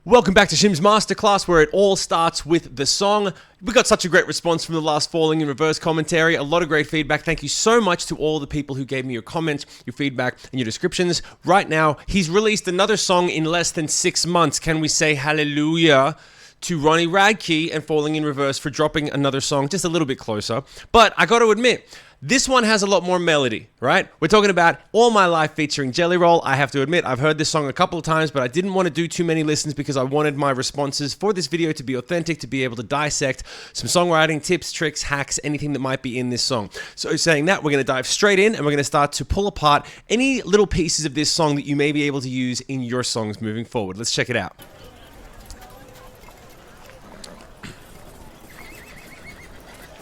Welcome back to Shim's Masterclass, where it all starts with the song. We got such a great response from the last Falling in Reverse commentary. A lot of great feedback. Thank you so much to all the people who gave me your comments, your feedback, and your descriptions. Right now, he's released another song in less than 6 months. Can we say hallelujah to Ronnie Radke and Falling in Reverse for dropping another song just a little bit closer? But I got to admit, this one has a lot more melody, right? We're talking about All My Life featuring Jelly Roll. I have to admit, I've heard this song a couple of times, but I didn't want to do too many listens because I wanted my responses for this video to be authentic, to be able to dissect some songwriting tips, tricks, hacks, anything that might be in this song. So saying that, we're going to dive straight in and we're going to start to pull apart any little pieces of this song that you may be able to use in your songs moving forward. Let's check it out.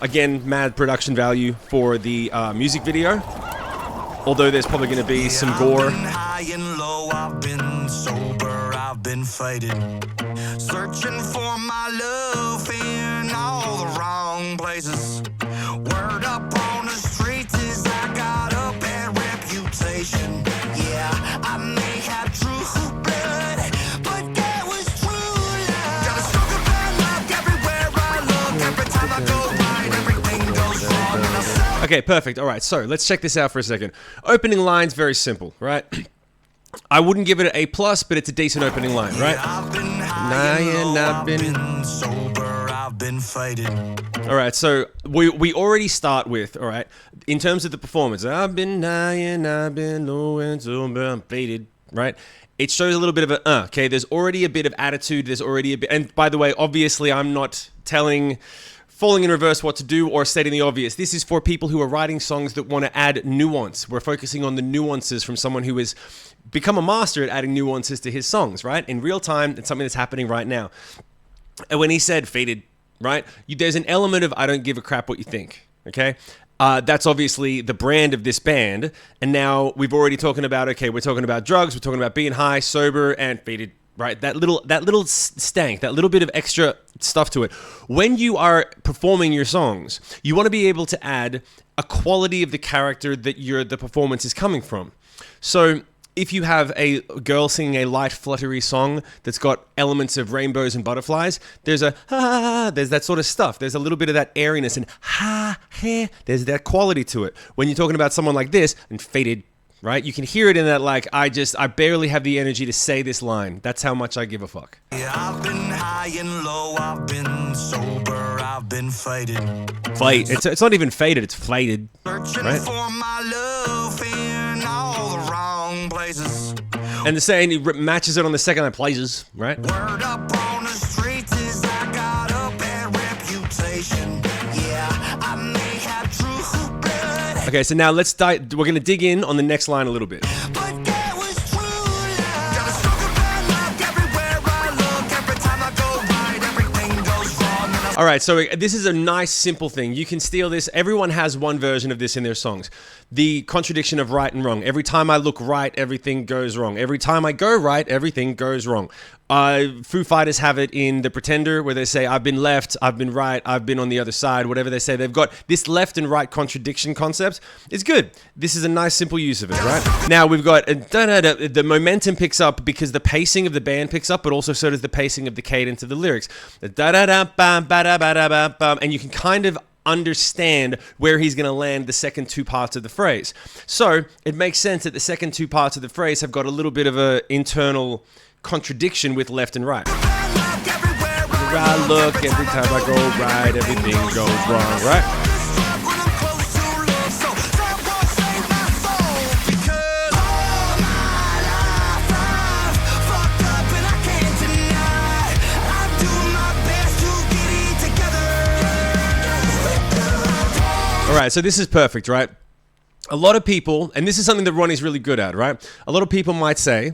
Again, mad production value for the music video, although there's probably going to be some gore. I've been high and low, I've been sober, I've been faded, searching for my love in all the wrong places. Word up on the streets is I got a bad reputation. Yeah, I may have true blood, but that was true love. Got a stroke of bad luck everywhere I look, every time I go. Okay, perfect. All right, so let's check this out for a second. Opening line's very simple, right? I wouldn't give it an A+, but it's a decent opening line, right? I've been sober, I've been faded. All right, so we already start with, all right, in terms of the performance, I've been high and I've been low and sober, I'm faded, right? It shows a little bit of a, okay, there's already a bit of attitude, there's already a bit, and by the way, obviously I'm not telling Falling in Reverse what to do or stating the obvious. This is for people who are writing songs that want to add nuance. We're focusing on the nuances from someone who has become a master at adding nuances to his songs, right? In real time, it's something that's happening right now. And when he said faded, right? There's an element of I don't give a crap what you think, okay? That's obviously the brand of this band. And now we've already talking about, okay, we're talking about drugs, we're talking about being high, sober, and faded. Right, that little stank, that little bit of extra stuff to it. When you are performing your songs, you want to be able to add a quality of the character that the performance is coming from. So if you have a girl singing a light, fluttery song that's got elements of rainbows and butterflies, there's there's that sort of stuff. There's a little bit of that airiness and there's that quality to it. When you're talking about someone like this and faded, right? You can hear it in that, like, I barely have the energy to say this line. That's how much I give a fuck. Yeah, I've been high and low, I've been sober, I've been faded. It's not even faded, it's faded. Searching right? for my love in all the wrong places. And the saying, he matches it on the second line, places, right? Word up on the streets is I got a bad reputation. Yeah, I may have true blood. Okay, so now we're going to dig in on the next line a little bit. But that was true love. Got a stroke of bad luck everywhere I look. Every time I go right, everything goes wrong. All right, so this is a nice, simple thing. You can steal this. Everyone has one version of this in their songs. The contradiction of right and wrong. Every time I look right, everything goes wrong. Every time I go right, everything goes wrong. Foo Fighters have it in The Pretender, where they say, I've been left, I've been right, I've been on the other side, whatever they say. They've got this left and right contradiction concept. It's good. This is a nice, simple use of it, right? Now, we've got the momentum picks up because the pacing of the band picks up, but also so does the pacing of the cadence of the lyrics. And you can kind of understand where he's going to land the second two parts of the phrase. So it makes sense that the second two parts of the phrase have got a little bit of an internal contradiction with left and right. Everywhere I look, every time I go right, everything goes wrong, right? All right, so this is perfect, right? A lot of people, and this is something that Ronnie's really good at, right? A lot of people might say,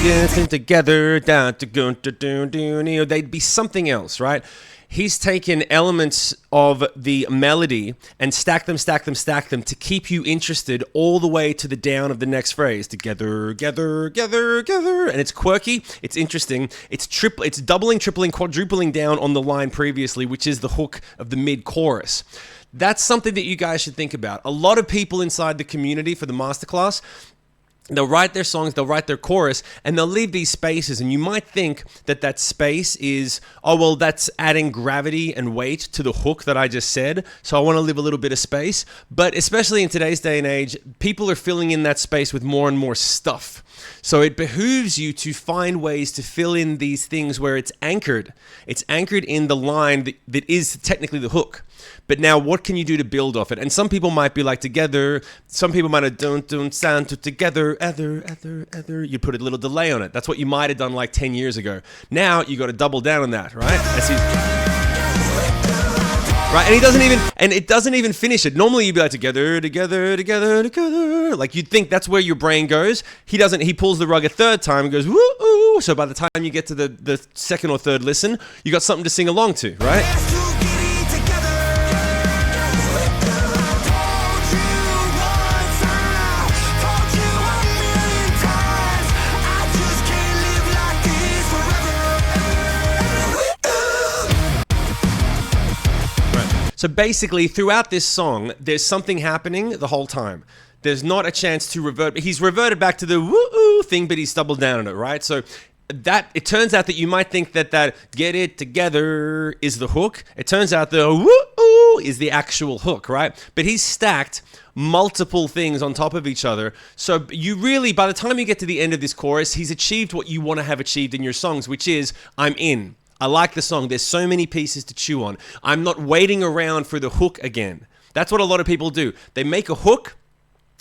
Getting together, they'd be something else, right? He's taken elements of the melody and stacked them to keep you interested all the way to the down of the next phrase. Together, together. And it's quirky, it's interesting, it's doubling, tripling, quadrupling down on the line previously, which is the hook of the mid-chorus. That's something that you guys should think about. A lot of people inside the community for the masterclass, they'll write their songs, they'll write their chorus, and they'll leave these spaces. And you might think that that space is, oh, well, that's adding gravity and weight to the hook that I just said. So I want to leave a little bit of space. But especially in today's day and age, people are filling in that space with more and more stuff. So it behooves you to find ways to fill in these things where it's anchored. It's anchored in the line that is technically the hook. But now what can you do to build off it? And some people might be like together. Some people might have don't sound to together, other. You put a little delay on it. That's what you might have done like 10 years ago. Now you got to double down on that, right? Right, and it doesn't even finish it. Normally you'd be like together. Like you'd think that's where your brain goes. He doesn't. He pulls the rug a third time and goes woo ooh. So by the time you get to the second or third listen, you got something to sing along to, right? So basically, throughout this song, there's something happening the whole time. There's not a chance to revert. He's reverted back to the woo-oo thing, but he's doubled down on it, right? So that it turns out that you might think that get it together is the hook. It turns out the woo-oo is the actual hook, right? But he's stacked multiple things on top of each other. So you really, by the time you get to the end of this chorus, he's achieved what you want to have achieved in your songs, which is, I'm in. I like the song. There's so many pieces to chew on. I'm not waiting around for the hook again. That's what a lot of people do. They make a hook,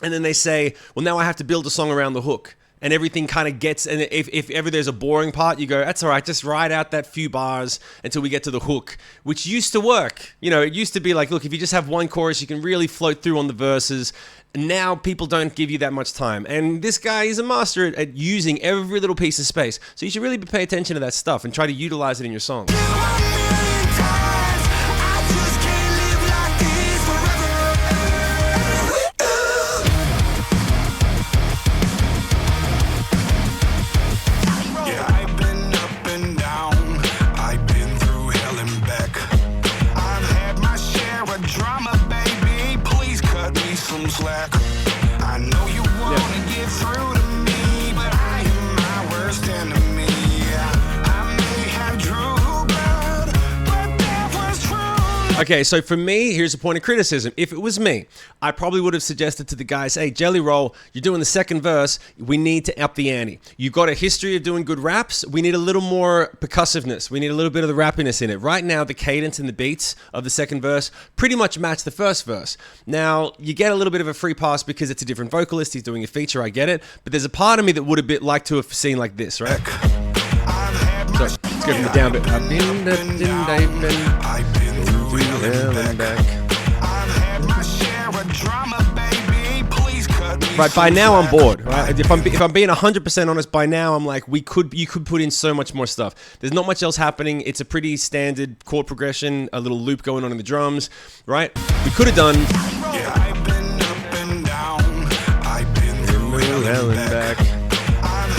and then they say, well, now I have to build a song around the hook. And everything kind of gets, and if ever there's a boring part, you go, that's all right, just ride out that few bars until we get to the hook, which used to work. You know, it used to be like, look, if you just have one chorus, you can really float through on the verses. Now people don't give you that much time. And this guy is a master at using every little piece of space. So you should really pay attention to that stuff and try to utilize it in your songs. I know you wanna get through to me, but I am my worst enemy. I may have true blood, but that was true. Okay, so for me, here's a point of criticism. If it was me, I probably would have suggested to the guys, hey, Jelly Roll, you're doing the second verse. We need to up the ante. You've got a history of doing good raps. We need a little more percussiveness. We need a little bit of the rappiness in it. Right now, the cadence and the beats of the second verse pretty much match the first verse. Now, you get a little bit of a free pass because it's a different vocalist. He's doing a feature, I get it. But there's a part of me that would have liked to have seen like this, right? So, let's go from the down bit. I've been back. Right, by now I'm bored, right? If I'm being 100% honest, by now I'm like, you could put in so much more stuff. There's not much else happening. It's a pretty standard chord progression, a little loop going on in the drums, right? We could have done... Yeah, I've been up and down. I've been through hell and back.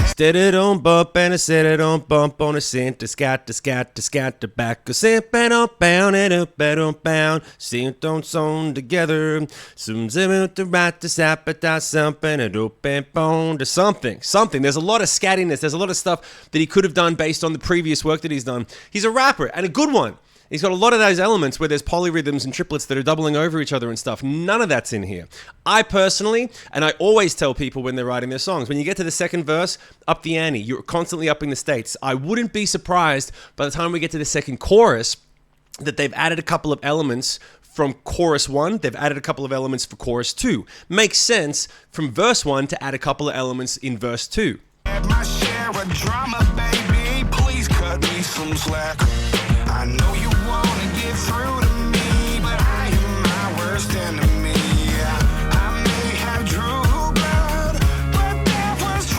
Stead it on bump and a set it on bump on a cent to scat the back a cent and up bound and up and up bound cent on sewn together some zim to right to sap it out something and open bone to something. There's a lot of scattiness. There's a lot of stuff that he could have done based on the previous work that he's done. He's a rapper and a good one. He's got a lot of those elements where there's polyrhythms and triplets that are doubling over each other and stuff. None of that's in here. I personally, and I always tell people when they're writing their songs, when you get to the second verse, up the ante. You're constantly upping the stakes. I wouldn't be surprised by the time we get to the second chorus that they've added a couple of elements from chorus 1, they've added a couple of elements for chorus 2. Makes sense from verse 1 to add a couple of elements in verse 2. Had my share of drama, baby. Please cut me some slack. I know you wanna get through to me, but I am my worst enemy. I may have true blood, but that was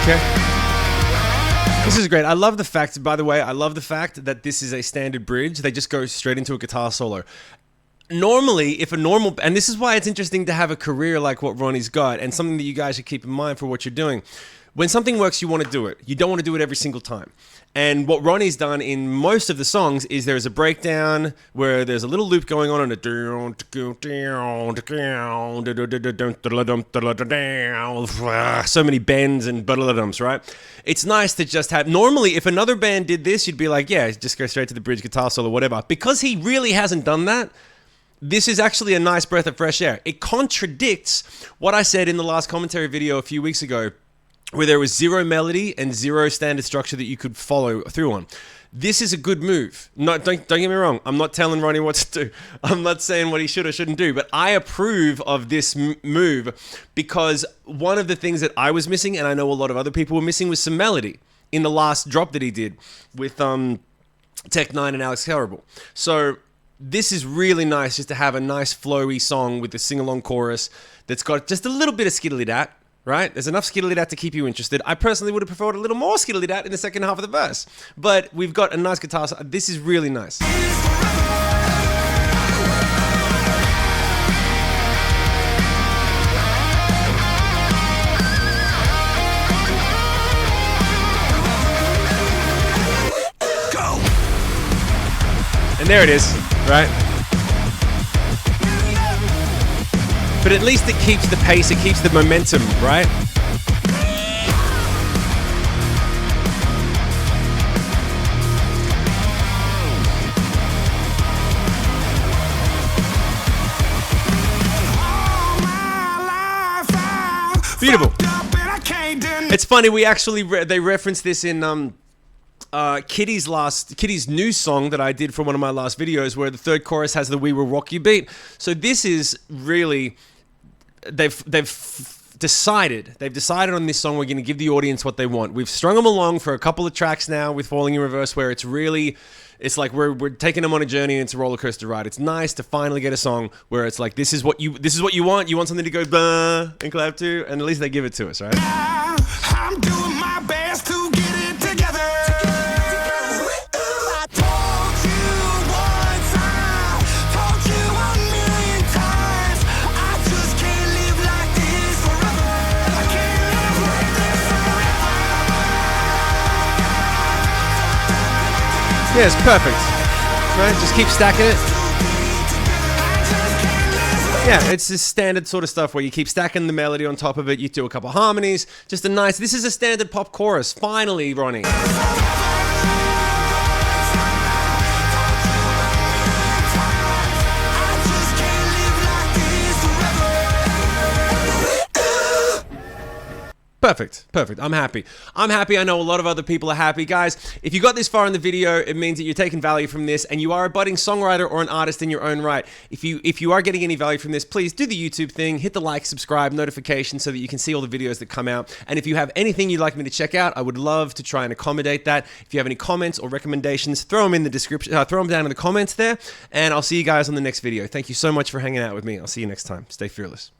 Okay. This is great. I love the fact, by the way, I love the fact that this is a standard bridge. They just go straight into a guitar solo. Normally, if a normal, and this is why it's interesting to have a career like what Ronnie's got, and something that you guys should keep in mind for what you're doing. When something works, you want to do it. You don't want to do it every single time. And what Ronnie's done in most of the songs is there's a breakdown where there's a little loop going on and so many bends and blah-blah-bums, right? It's nice to just have, normally if another band did this, you'd be like, yeah, just go straight to the bridge guitar solo, whatever. Because he really hasn't done that, this is actually a nice breath of fresh air. It contradicts what I said in the last commentary video a few weeks ago, where there was zero melody and zero standard structure that you could follow through on. This is a good move. Don't get me wrong. I'm not telling Ronnie what to do. I'm not saying what he should or shouldn't do, but I approve of this move because one of the things that I was missing, and I know a lot of other people were missing, was some melody in the last drop that he did with Tech 9 and Alex Terrible. So this is really nice just to have a nice flowy song with the sing-along chorus that's got just a little bit of skiddly-dat, right? There's enough skiddly-dat to keep you interested. I personally would have preferred a little more skiddly-dat in the second half of the verse, but we've got a nice guitar. This is really nice. And there it is, right? But at least it keeps the pace, it keeps the momentum, right? Beautiful. It's funny, we actually, they referenced this in Kitty's new song that I did for one of my last videos, where the third chorus has the "We Will Rock You" beat. So this is really, they've decided on this song. We're going to give the audience what they want. We've strung them along for a couple of tracks now with Falling in Reverse, where it's like we're taking them on a journey and it's a roller coaster ride. It's nice to finally get a song where it's like, this is what you want. You want something to go bah and clap to, and at least they give it to us, right? I'm doing my best to get it together. I told you once, I told you a million times, I just can't live like this forever. I can't live like this forever. Yeah, it's perfect, right? Just keep stacking it. Yeah, it's this standard sort of stuff where you keep stacking the melody on top of it. You do a couple harmonies. Just a nice, this is a standard pop chorus. Finally, Ronnie. Perfect. I'm happy. I know a lot of other people are happy. Guys, if you got this far in the video, it means that you're taking value from this and you are a budding songwriter or an artist in your own right. If you are getting any value from this, please do the YouTube thing, hit the like, subscribe, notification so that you can see all the videos that come out. And if you have anything you'd like me to check out, I would love to try and accommodate that. If you have any comments or recommendations, throw them in the description, throw them down in the comments there, and I'll see you guys on the next video. Thank you so much for hanging out with me. I'll see you next time. Stay fearless.